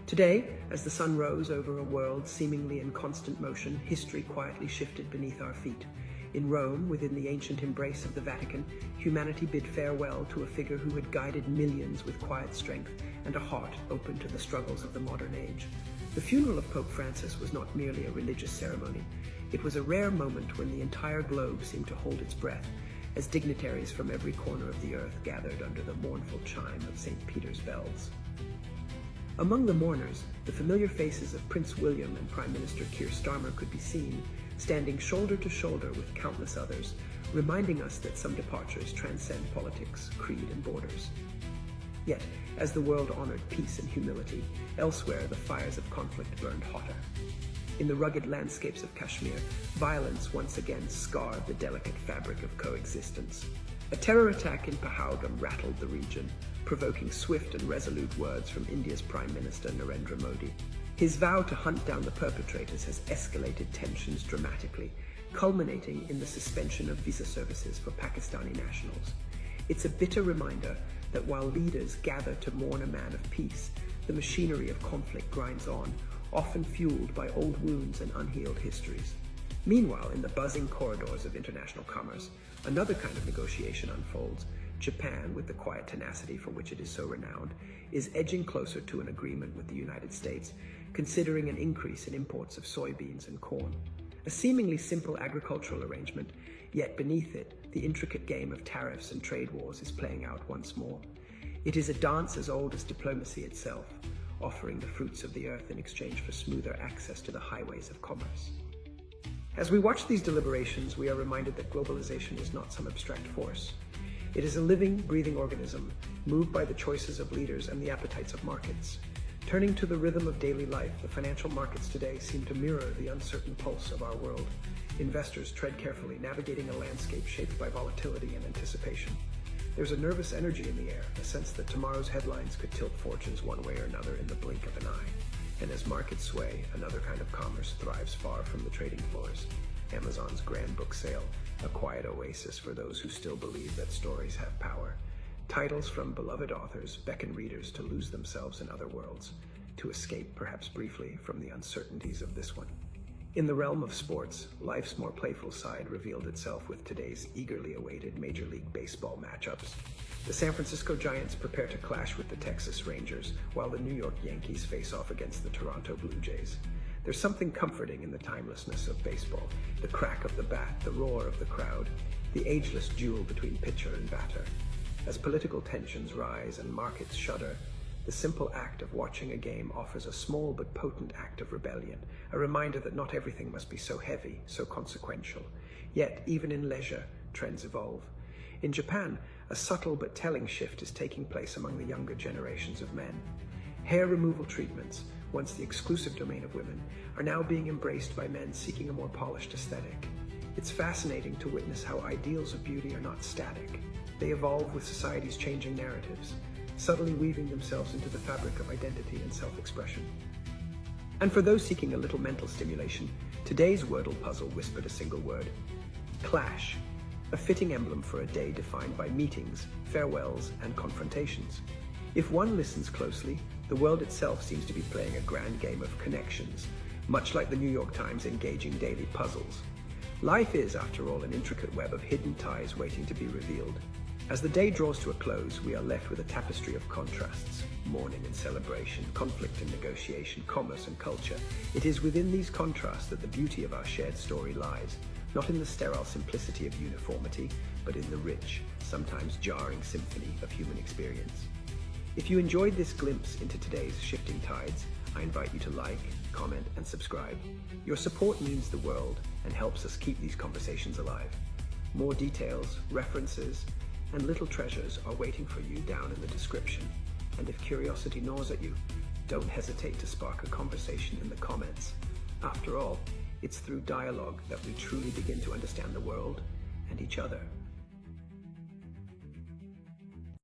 Today, as the sun rose over a world seemingly in constant motion, history quietly shifted beneath our feet. In Rome, within the ancient embrace of the Vatican, humanity bid farewell to a figure who had guided millions with quiet strength and a heart open to the struggles of the modern age. The funeral of Pope Francis was not merely a religious ceremony. It was a rare moment when the entire globe seemed to hold its breath, as dignitaries from every corner of the earth gathered under the mournful chime of St. Peter's bells. Among the mourners, the familiar faces of Prince William and Prime Minister Keir Starmer could be seen, standing shoulder to shoulder with countless others, reminding us that some departures transcend politics, creed, and borders. Yet, as the world honored peace and humility, elsewhere the fires of conflict burned hotter. In the rugged landscapes of Kashmir, violence once again scarred the delicate fabric of coexistence. A terror attack in Pahalgam rattled the region, provoking swift and resolute words from India's Prime Minister Narendra Modi. His vow to hunt down the perpetrators has escalated tensions dramatically, culminating in the suspension of visa services for Pakistani nationals. It's a bitter reminder that while leaders gather to mourn a man of peace, the machinery of conflict grinds on, often fueled by old wounds and unhealed histories. Meanwhile, in the buzzing corridors of international commerce, another kind of negotiation unfolds. Japan, with the quiet tenacity for which it is so renowned, is edging closer to an agreement with the United States, considering an increase in imports of soybeans and corn. A seemingly simple agricultural arrangement, yet beneath it, the intricate game of tariffs and trade wars is playing out once more. It is a dance as old as diplomacy itself, offering the fruits of the earth in exchange for smoother access to the highways of commerce. As we watch these deliberations, we are reminded that globalization is not some abstract force. It is a living, breathing organism, moved by the choices of leaders and the appetites of markets. Turning to the rhythm of daily life, the financial markets today seem to mirror the uncertain pulse of our world. Investors tread carefully, navigating a landscape shaped by volatility and anticipation. There's a nervous energy in the air, a sense that tomorrow's headlines could tilt fortunes one way or another in the blink of an eye. And as markets sway, another kind of commerce thrives far from the trading floors. Amazon's grand book sale, a quiet oasis for those who still believe that stories have power. Titles from beloved authors beckon readers to lose themselves in other worlds, to escape, perhaps briefly, from the uncertainties of this one. In the realm of sports, life's more playful side revealed itself with today's eagerly awaited Major League Baseball matchups. The San Francisco Giants prepare to clash with the Texas Rangers, while the New York Yankees face off against the Toronto Blue Jays. There's something comforting in the timelessness of baseball, the crack of the bat, the roar of the crowd, the ageless duel between pitcher and batter. As political tensions rise and markets shudder, the simple act of watching a game offers a small but potent act of rebellion, a reminder that not everything must be so heavy, so consequential. Yet, even in leisure, trends evolve. In Japan, a subtle but telling shift is taking place among the younger generations of men. Hair removal treatments, once the exclusive domain of women, are now being embraced by men seeking a more polished aesthetic. It's fascinating to witness how ideals of beauty are not static. They evolve with society's changing narratives, subtly weaving themselves into the fabric of identity and self-expression. And for those seeking a little mental stimulation, today's Wordle puzzle whispered a single word: clash, a fitting emblem for a day defined by meetings, farewells, and confrontations. If one listens closely, the world itself seems to be playing a grand game of connections, much like the New York Times' engaging daily puzzles. Life is, after all, an intricate web of hidden ties waiting to be revealed. As the day draws to a close, we are left with a tapestry of contrasts: mourning and celebration, conflict and negotiation, commerce and culture. It is within these contrasts that the beauty of our shared story lies, not in the sterile simplicity of uniformity, but in the rich, sometimes jarring symphony of human experience. If you enjoyed this glimpse into today's shifting tides, I invite you to like, comment, and subscribe. Your support means the world and helps us keep these conversations alive. More details, references, and little treasures are waiting for you down in the description. And if curiosity gnaws at you, don't hesitate to spark a conversation in the comments. After all, it's through dialogue that we truly begin to understand the world and each other.